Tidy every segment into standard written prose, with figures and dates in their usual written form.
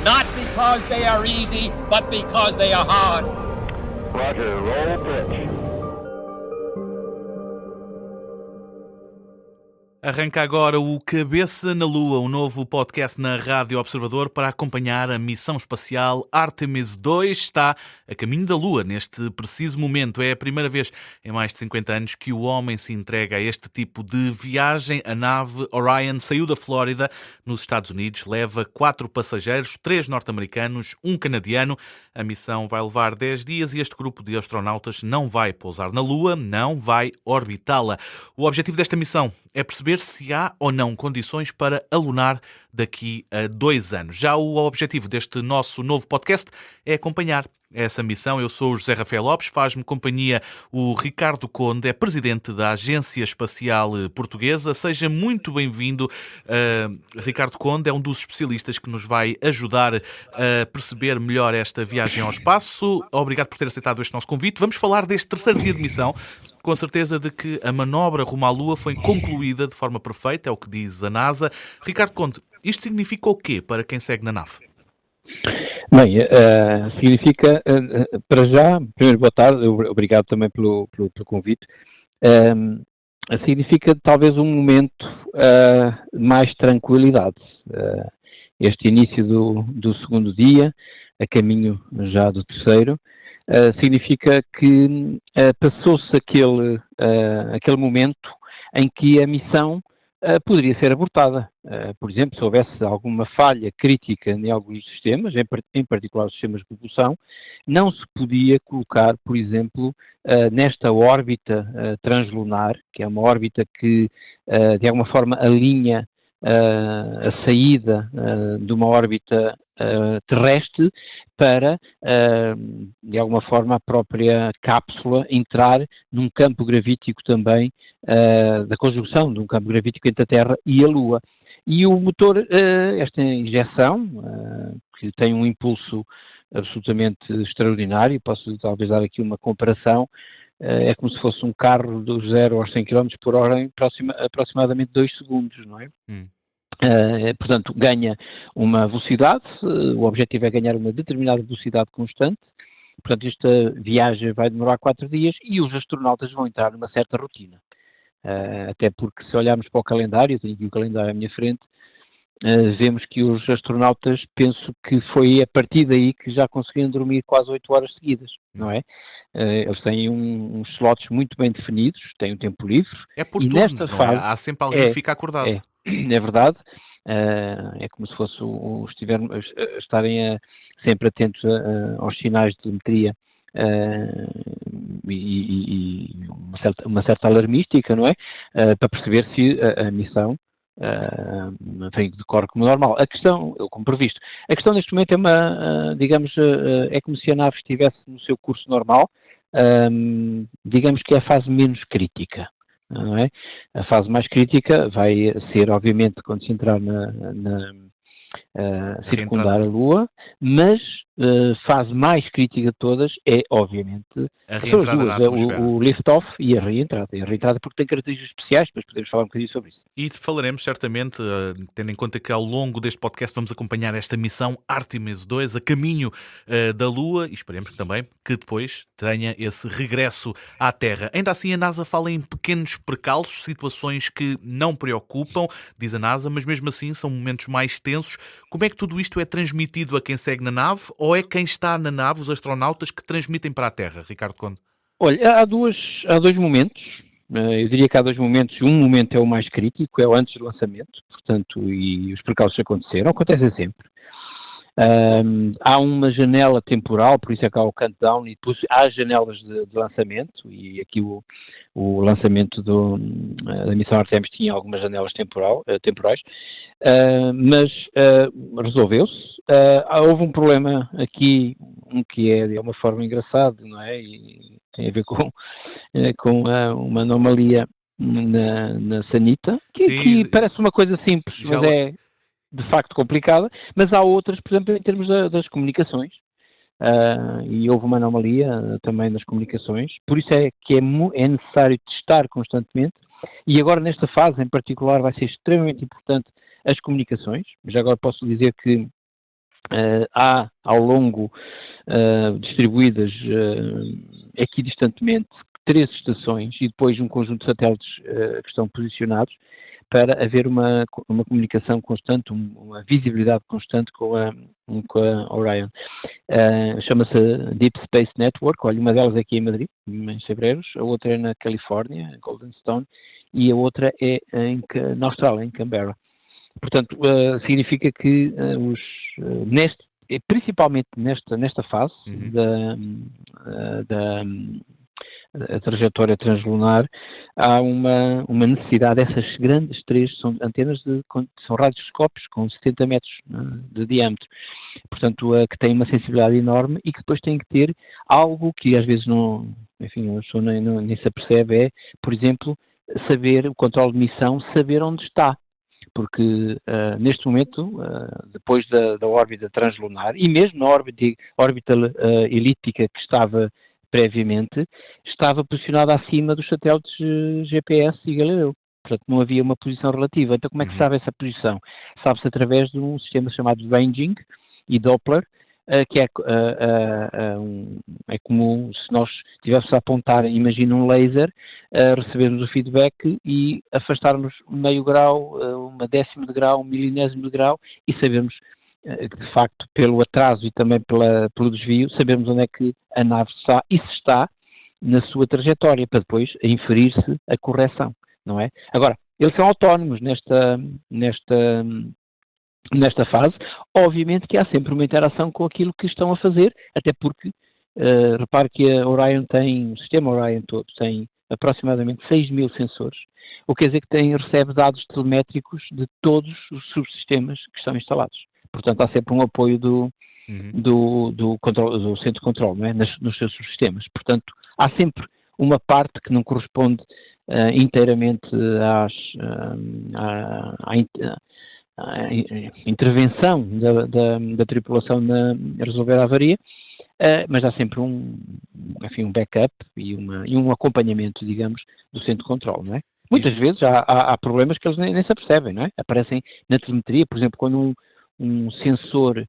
Not because they are easy, but because they are hard. Roger, roll pitch. Arranca agora o Cabeça na Lua, um novo podcast na Rádio Observador para acompanhar a missão espacial Artemis 2. Está a caminho da Lua neste preciso momento. É a primeira vez em mais de 50 anos que o homem se entrega a este tipo de viagem. A nave Orion saiu da Flórida, nos Estados Unidos, leva 4 passageiros, 3 norte-americanos, 1 canadiano. A missão vai levar 10 dias e este grupo de astronautas não vai pousar na Lua, não vai orbitá-la. O objetivo desta missão é perceber se há ou não condições para a lunar daqui a 2 anos. Já o objetivo deste nosso novo podcast é acompanhar essa missão. Eu sou o José Rafael Lopes, faz-me companhia o Ricardo Conde, é presidente da Agência Espacial Portuguesa. Seja muito bem-vindo. Ricardo Conde é um dos especialistas que nos vai ajudar a perceber melhor esta viagem ao espaço. Obrigado por ter aceitado este nosso convite. Vamos falar deste terceiro dia de missão, com a certeza de que a manobra rumo à Lua foi concluída de forma perfeita, é o que diz a NASA. Ricardo Conde, isto significa o quê para quem segue na nave? Bem, significa, para já, primeiro boa tarde, obrigado também pelo convite, significa talvez um momento mais tranquilidade. Este início do segundo dia, a caminho já do terceiro, significa que passou-se aquele momento em que a missão poderia ser abortada. Por exemplo, se houvesse alguma falha crítica em alguns sistemas, em particular os sistemas de propulsão, não se podia colocar, por exemplo, nesta órbita translunar, que é uma órbita que, de alguma forma, alinha a saída de uma órbita terrestre para, de alguma forma, a própria cápsula entrar num campo gravítico também, da conjunção de um campo gravítico entre a Terra e a Lua. E o motor, esta injeção, que tem um impulso absolutamente extraordinário, posso talvez dar aqui uma comparação, é como se fosse um carro dos 0 aos 100 km por hora em aproximadamente 2 segundos, não é? Portanto, ganha uma velocidade, o objetivo é ganhar uma determinada velocidade constante, portanto, esta viagem vai demorar 4 dias e os astronautas vão entrar numa certa rotina. Até porque, se olharmos para o calendário, eu tenho aqui o calendário à minha frente, vemos que os astronautas, penso que foi a partir daí que já conseguiram dormir quase 8 horas seguidas, não é? Eles têm uns slots muito bem definidos, têm um tempo livre. É por e turnos, nesta não fase, é? Há sempre alguém que fica acordado. É verdade. É como se fosse estarem sempre atentos aos sinais de telemetria e uma certa alarmística, não é? Para perceber se a missão decorre como normal. A questão, como previsto, a questão neste momento é é como se a nave estivesse no seu curso normal, digamos que é a fase menos crítica. Não é? A fase mais crítica vai ser, obviamente, quando se entrar circundar a Lua, mas a fase mais crítica de todas é, obviamente, a reentrada na atmosfera. O lift-off e a reentrada. E a reentrada porque tem características especiais, depois podemos falar um bocadinho sobre isso. E falaremos certamente, tendo em conta que ao longo deste podcast vamos acompanhar esta missão Artemis 2 a caminho da Lua e esperemos que também que depois tenha esse regresso à Terra. Ainda assim, a NASA fala em pequenos percalços, situações que não preocupam, diz a NASA, mas mesmo assim são momentos mais tensos. Como é que tudo isto é transmitido a quem segue na nave ou é quem está na nave, os astronautas, que transmitem para a Terra, Ricardo Conde? Olha, há dois momentos. Eu diria que há 2 momentos. Um momento é o mais crítico, é o antes do lançamento, portanto, e os percalços acontecem sempre. Há uma janela temporal, por isso é que há o countdown, e depois há janelas de lançamento, e aqui o lançamento da missão Artemis tinha algumas janelas temporais, mas resolveu-se. Houve um problema aqui, que é de uma forma engraçada, não é? E tem a ver com uma anomalia na sanita, que parece uma coisa simples, mas é de facto complicada, mas há outras, por exemplo, em termos das comunicações, e houve uma anomalia também nas comunicações, por isso é que é necessário testar constantemente, e agora nesta fase em particular vai ser extremamente importante as comunicações. Já agora posso dizer que há ao longo, distribuídas equidistantemente, 3 estações e depois um conjunto de satélites que estão posicionados para haver uma comunicação constante, uma visibilidade constante com a Orion. Chama-se Deep Space Network. Olha, uma delas é aqui em Madrid, em Sebreiros, a outra é na Califórnia, em Goldenstone, e a outra é na Austrália, em Canberra. Portanto, significa que principalmente nesta fase da trajetória translunar, há uma necessidade dessas grandes 3, são antenas, são radioscópios com 70 metros de diâmetro, portanto, que têm uma sensibilidade enorme e que depois têm que ter algo que às vezes a pessoa nem se apercebe, por exemplo, saber o controle de missão, saber onde está. Porque neste momento, depois da órbita translunar, e mesmo na órbita elíptica que estava previamente, estava posicionada acima dos satélites GPS e Galileu. Portanto, não havia uma posição relativa. Então, como é que se sabe essa posição? Sabe-se através de um sistema chamado ranging e Doppler, que é como se nós estivéssemos a apontar, imagina um laser, recebermos o feedback e afastarmos meio grau, uma décima de grau, um milinésimo de grau e sabermos, de facto, pelo atraso e também pelo desvio, sabermos onde é que a nave está e se está na sua trajetória, para depois inferir-se a correção, não é? Agora, eles são autónomos nesta fase. Obviamente que há sempre uma interação com aquilo que estão a fazer, até porque, repare que o sistema Orion todo tem aproximadamente 6.000 sensores, o que quer dizer que recebe dados telemétricos de todos os subsistemas que estão instalados. Portanto, há sempre um apoio do centro de controle, não é? nos seus subsistemas. Portanto, há sempre uma parte que não corresponde inteiramente à intervenção da tripulação a resolver a avaria, mas há sempre um backup e um acompanhamento, digamos, do centro de controle, não é? Muitas vezes há problemas que eles nem se apercebem, não é? Aparecem na telemetria, por exemplo, quando um sensor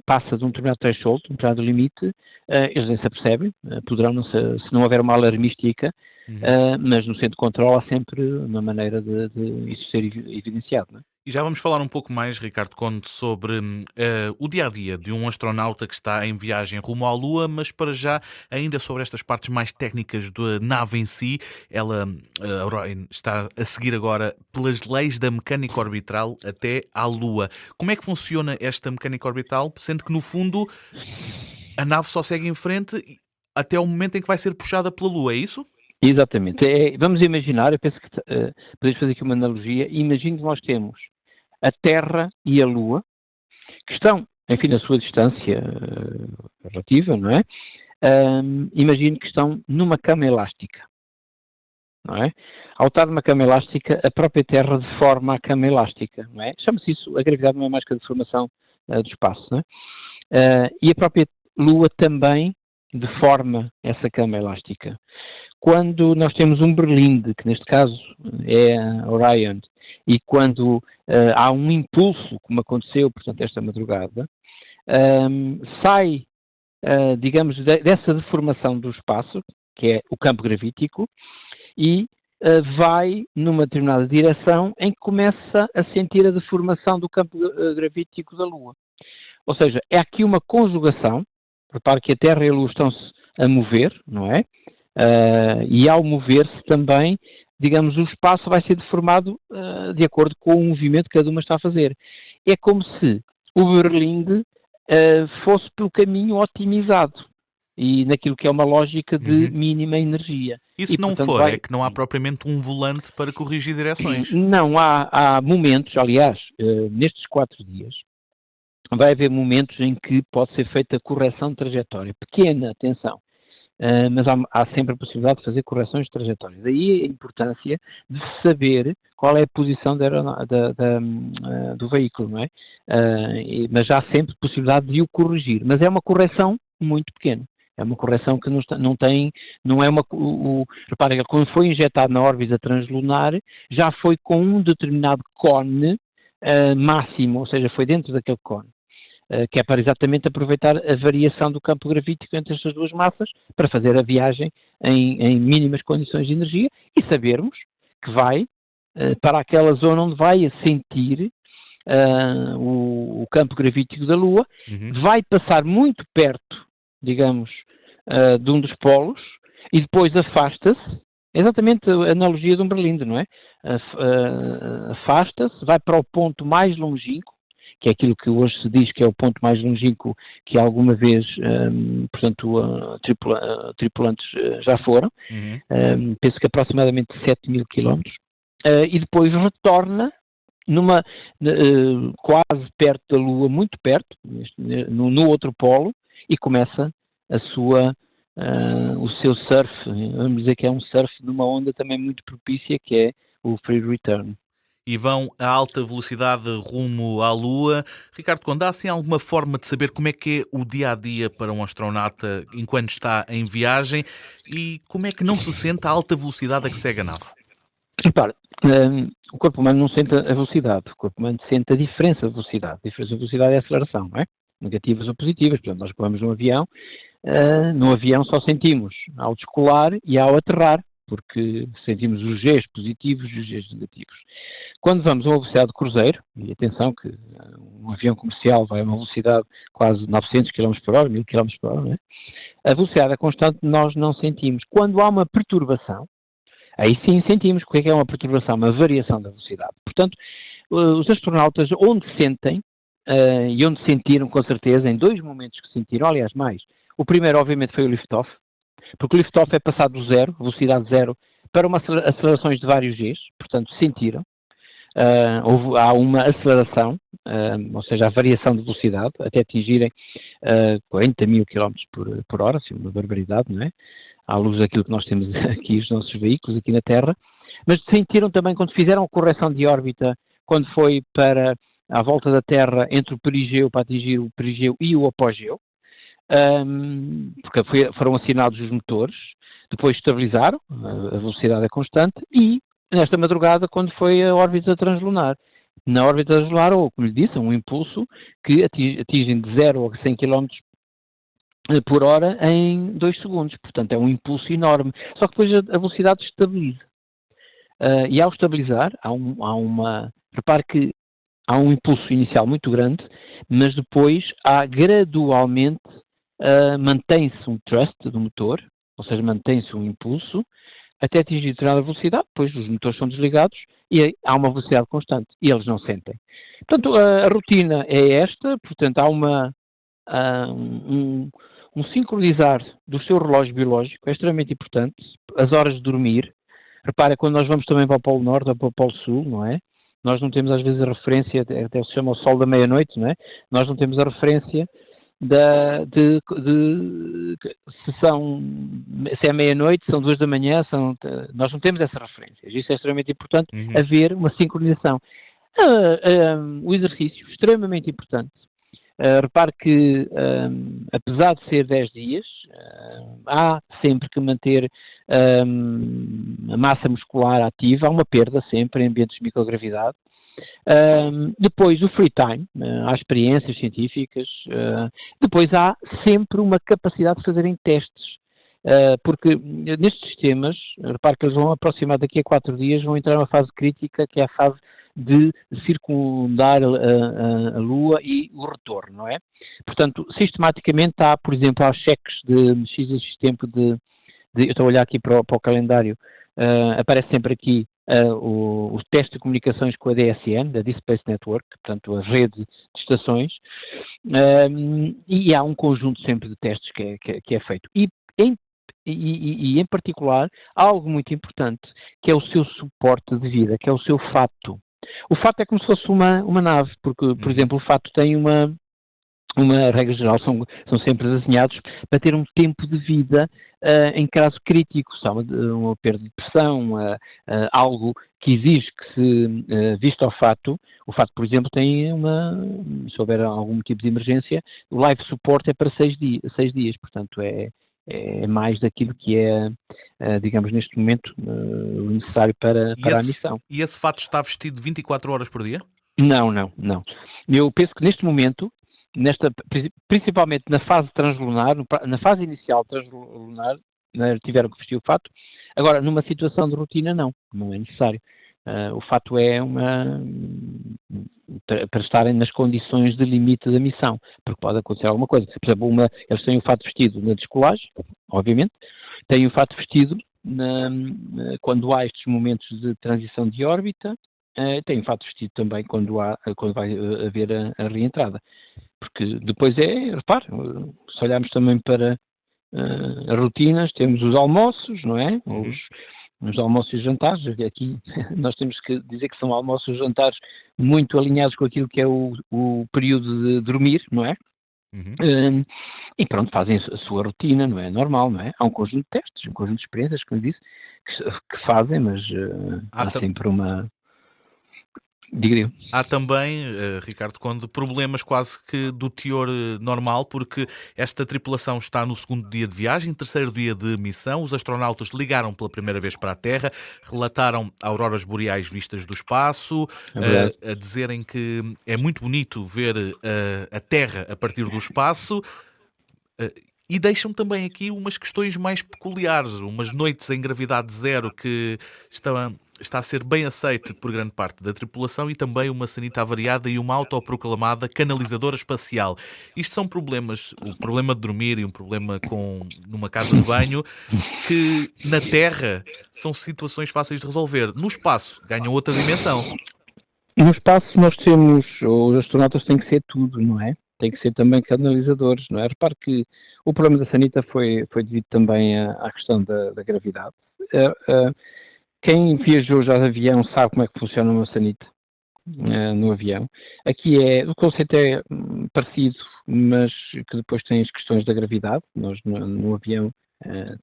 passa de um determinado threshold, um determinado limite, eles nem se apercebem, poderão, se não houver uma alarmística, mas no centro de controle há sempre uma maneira de isso ser evidenciado, não é? E já vamos falar um pouco mais, Ricardo Conde, sobre o dia-a-dia de um astronauta que está em viagem rumo à Lua, mas para já, ainda sobre estas partes mais técnicas da nave em si, a Orion está a seguir agora pelas leis da mecânica orbital até à Lua. Como é que funciona esta mecânica orbital, sendo que, no fundo, a nave só segue em frente até o momento em que vai ser puxada pela Lua, é isso? Exatamente. Vamos imaginar, eu penso que podemos fazer aqui uma analogia. Imagine que nós temos a Terra e a Lua, que estão, enfim, na sua distância relativa, não é? Imagine que estão numa cama elástica, não é? Ao estar numa cama elástica, a própria Terra deforma a cama elástica, não é? Chama-se isso, a gravidade não é mais que a deformação do espaço, não é? E a própria Lua também deforma essa cama elástica. Quando nós temos um berlinde, que neste caso é a Orion, e quando há um impulso, como aconteceu, portanto, esta madrugada, sai, digamos, dessa deformação do espaço, que é o campo gravítico, e vai numa determinada direção em que começa a sentir a deformação do campo gravítico da Lua. Ou seja, é aqui uma conjugação. Repare que a Terra e a Lua estão-se a mover, não é? E ao mover-se também, digamos, o espaço vai ser deformado de acordo com o movimento que cada uma está a fazer. É como se o berlinde fosse pelo caminho otimizado e naquilo que é uma lógica de mínima energia. E se não for, é que não há propriamente um volante para corrigir direções? Não, há momentos, aliás, nestes 4 dias, vai haver momentos em que pode ser feita correção de trajetória. Pequena, atenção. Mas há sempre a possibilidade de fazer correções de trajetória. Daí a importância de saber qual é a posição do veículo, não é? Mas há sempre possibilidade de o corrigir. Mas é uma correção muito pequena. É uma correção que reparem, quando foi injetado na órbita translunar, já foi com um determinado cone máximo, ou seja, foi dentro daquele cone. que é para exatamente aproveitar a variação do campo gravítico entre estas duas massas para fazer a viagem em mínimas condições de energia e sabermos que vai para aquela zona onde vai sentir o campo gravítico da Lua, vai passar muito perto, digamos, de um dos polos e depois afasta-se, exatamente a analogia de um berlindo, não é? Afasta-se, vai para o ponto mais longínquo, que é aquilo que hoje se diz que é o ponto mais longínquo que alguma vez, tripulantes já foram, penso que aproximadamente 7.000 quilómetros, e depois retorna quase perto da Lua, muito perto, no outro polo, e começa o seu surf, vamos dizer que é um surf numa onda também muito propícia, que é o free return. E vão a alta velocidade rumo à Lua. Ricardo Conde, há assim alguma forma de saber como é que é o dia-a-dia para um astronauta enquanto está em viagem e como é que não se sente a alta velocidade a que segue a nave? Repare, o corpo humano não sente a velocidade, o corpo humano sente a diferença de velocidade. A diferença de velocidade é a aceleração, não é? Negativas ou positivas. Portanto, nós vamos no avião só sentimos ao descolar e ao aterrar, porque sentimos os Gs positivos e os Gs negativos. Quando vamos a uma velocidade de cruzeiro, e atenção que um avião comercial vai a uma velocidade quase 900 km por hora, 1000 km por hora, não é? A velocidade é constante, nós não sentimos. Quando há uma perturbação, aí sim sentimos. O que é uma perturbação? Uma variação da velocidade. Portanto, os astronautas onde sentem, e onde sentiram com certeza, em dois momentos que sentiram, aliás mais, o primeiro obviamente foi o lift-off, porque o lift-off é passado do zero, velocidade zero, para uma acelerações de vários Gs, portanto sentiram. Há uma aceleração, ou seja, a variação de velocidade, até atingirem 40.000 km por hora, assim, uma barbaridade, não é? À luz daquilo que nós temos aqui, os nossos veículos aqui na Terra, mas sentiram também quando fizeram a correção de órbita, quando foi para à volta da Terra entre o perigeu, para atingir o perigeu e o apogeu, porque foram assinados os motores, depois estabilizaram, a velocidade é constante, e nesta madrugada, quando foi a órbita translunar. Na órbita translunar, ou como lhe disse, um impulso que atingem de 0 a 100 km por hora em 2 segundos. Portanto, é um impulso enorme. Só que depois a velocidade estabiliza. E ao estabilizar, repare que há um impulso inicial muito grande, mas depois gradualmente mantém-se um thrust do motor, ou seja, mantém-se um impulso, até atingir determinada velocidade, depois os motores são desligados e há uma velocidade constante e eles não sentem. Portanto, a rotina é esta, portanto, há um sincronizar do seu relógio biológico, é extremamente importante, as horas de dormir. Repara, quando nós vamos também para o Polo Norte ou para o Polo Sul, não é? Nós não temos às vezes a referência, até se chama o sol da meia-noite, não é? Nós não temos a referência se é meia-noite, são 2 da manhã, nós não temos essa referência. Isso é extremamente importante, haver uma sincronização. O exercício, extremamente importante. Repare que, apesar de ser 10 dias, há sempre que manter a massa muscular ativa, há uma perda sempre em ambientes de microgravidade. Depois o free time, há experiências científicas, depois há sempre uma capacidade de fazerem testes, porque nestes sistemas, repare que eles vão aproximar daqui a 4 dias, vão entrar numa fase crítica, que é a fase de circundar a Lua e o retorno, não é? Portanto, sistematicamente há, por exemplo, há cheques de X tempo eu estou a olhar aqui para o calendário, aparece sempre aqui o teste de comunicações com a DSN, da Deep Space Network, portanto a rede de estações, e há um conjunto sempre de testes que é feito. E em particular, há algo muito importante, que é o seu suporte de vida, que é o seu fato. O fato é como se fosse uma nave, porque, por exemplo, o fato tem uma regra geral, são sempre desenhados para ter um tempo de vida em caso crítico, uma perda de pressão, algo que exige que se vista o fato, por exemplo, tem se houver algum tipo de emergência, o life support é para 6 dias, portanto é mais daquilo que é, digamos, neste momento, necessário para a missão. E esse fato está vestido 24 horas por dia? Não. Eu penso que neste momento principalmente na fase translunar, na fase inicial translunar, tiveram que vestir o fato. Agora, numa situação de rotina, não é necessário. O fato é para estarem nas condições de limite da missão, porque pode acontecer alguma coisa. Por exemplo, eles têm o fato vestido na descolagem, obviamente, têm o fato vestido quando há estes momentos de transição de órbita, têm o fato vestido também quando vai haver a reentrada. Porque depois repare, se olharmos também para as rotinas, temos os almoços, não é? Os almoços e jantares, aqui nós temos que dizer que são almoços e jantares muito alinhados com aquilo que é o período de dormir, não é? E pronto, fazem a sua rotina, não é? Normal, não é? Há um conjunto de testes, um conjunto de experiências, como eu disse, que fazem, mas há sempre uma... Diga. Há também, Ricardo Conde, problemas quase que do teor normal, porque esta tripulação está no segundo dia de viagem, terceiro dia de missão. Os astronautas ligaram pela primeira vez para a Terra, relataram auroras boreais vistas do espaço, a dizerem que é muito bonito ver a Terra a partir do espaço. E deixam também aqui umas questões mais peculiares, umas noites em gravidade zero que está a ser bem aceite por grande parte da tripulação, e também uma sanita avariada e uma autoproclamada canalizadora espacial. Isto são problemas, o problema de dormir e um problema numa casa de banho, que na Terra são situações fáceis de resolver. No espaço ganham outra dimensão. No espaço nós temos, os astronautas têm que ser tudo, não é? Tem que ser também canalizadores, não é? Repare que o problema da sanita foi devido também à questão da gravidade. Quem viajou já de avião sabe como é que funciona uma sanita no avião. Aqui o conceito é parecido, mas que depois tem as questões da gravidade. Nós no avião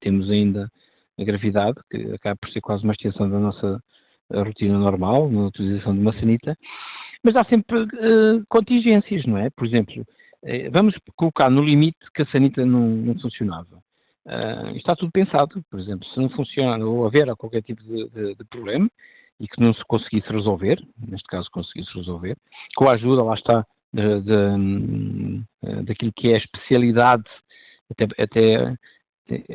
temos ainda a gravidade, que acaba por ser quase uma extensão da nossa rotina normal, na utilização de uma sanita. Mas há sempre contingências, não é? Por exemplo, vamos colocar no limite que a sanita não funcionava. Está tudo pensado. Por exemplo, se não funciona ou haver qualquer tipo de problema e que não se conseguisse resolver, neste caso conseguisse resolver, com a ajuda, lá está, daquilo que é a especialidade, até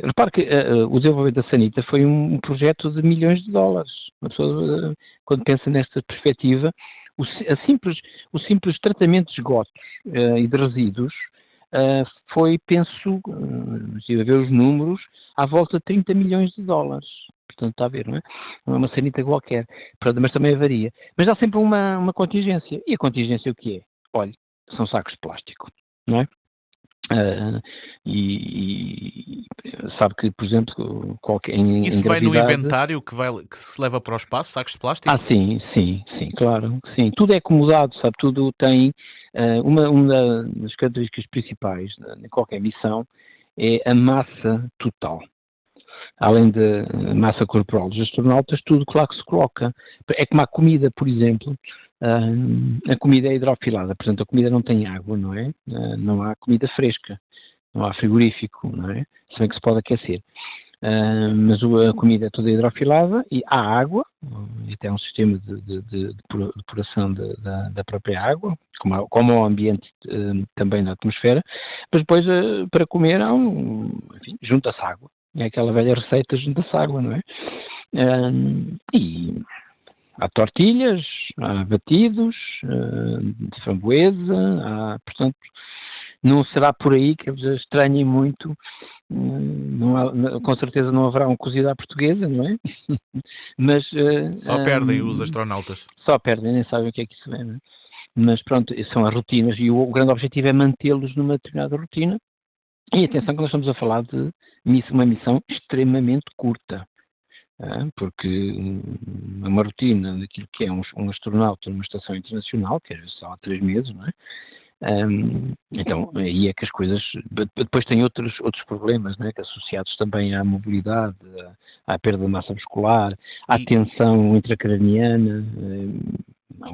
repare que o desenvolvimento da sanita foi um projeto de milhões de dólares. Uma pessoa, quando pensa nesta perspectiva, o simples tratamento de esgotos e de resíduos foi, penso, se a ver os números, à volta de 30 milhões de dólares. Portanto, está a ver, não é? Não é uma sanita qualquer, mas também varia. Mas há sempre uma contingência. E a contingência o que é? Olha, são sacos de plástico, não é? E sabe que, por exemplo, isso vai no inventário que se leva para o espaço, sacos de plástico? Sim, claro, sim. Tudo é acomodado, sabe, tudo tem uma das características principais de qualquer missão é a massa total. Além da massa corporal dos astronautas, tudo claro que se coloca. É como a comida, por exemplo. A comida é hidrofilada, portanto a comida não tem água, não é? Não há comida fresca, não há frigorífico, não é? Se bem que se pode aquecer. Mas a comida é toda hidrofilada e há água, e tem um sistema de depuração da própria água, como o ambiente também na atmosfera, mas depois para comer junta-se água. É aquela velha receita, junta-se água, não é? E há tortilhas, há batidos de framboesa, portanto, não será por aí que eles estranhem muito, com certeza não haverá um cozido à portuguesa, não é? Mas... só perdem os astronautas. Só perdem, nem sabem o que é que isso é, não é? Mas pronto, são as rotinas e o grande objetivo é mantê-los numa determinada rotina. E atenção que nós estamos a falar de uma missão extremamente curta. Porque uma rotina daquilo que é um astronauta numa estação internacional, que às vezes só há 3 meses, não é? Então, aí é que as coisas... Depois tem outros problemas, não é? Que associados também à mobilidade, à perda de massa muscular, à tensão intracraniana,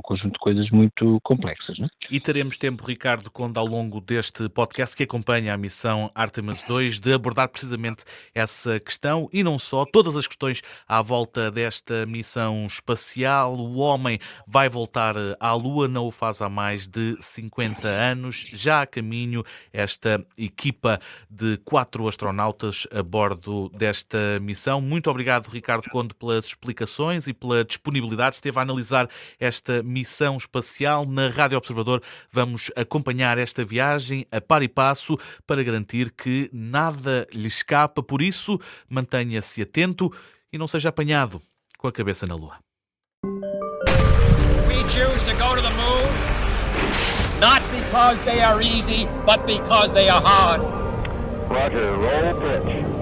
conjunto de coisas muito complexas, não é? E teremos tempo, Ricardo Conde, ao longo deste podcast que acompanha a missão Artemis II, de abordar precisamente essa questão e não só, todas as questões à volta desta missão espacial. O homem vai voltar à Lua, não o faz há mais de 50 anos, já a caminho esta equipa de 4 astronautas a bordo desta missão. Muito obrigado, Ricardo Conde, pelas explicações e pela disponibilidade. Esteve a analisar esta missão espacial. Na Rádio Observador vamos acompanhar esta viagem a par e passo para garantir que nada lhe escapa. Por isso, mantenha-se atento e não seja apanhado com a cabeça na Lua. We choose to go to the moon, not because they are easy, but because they are hard. Roger, roll pitch.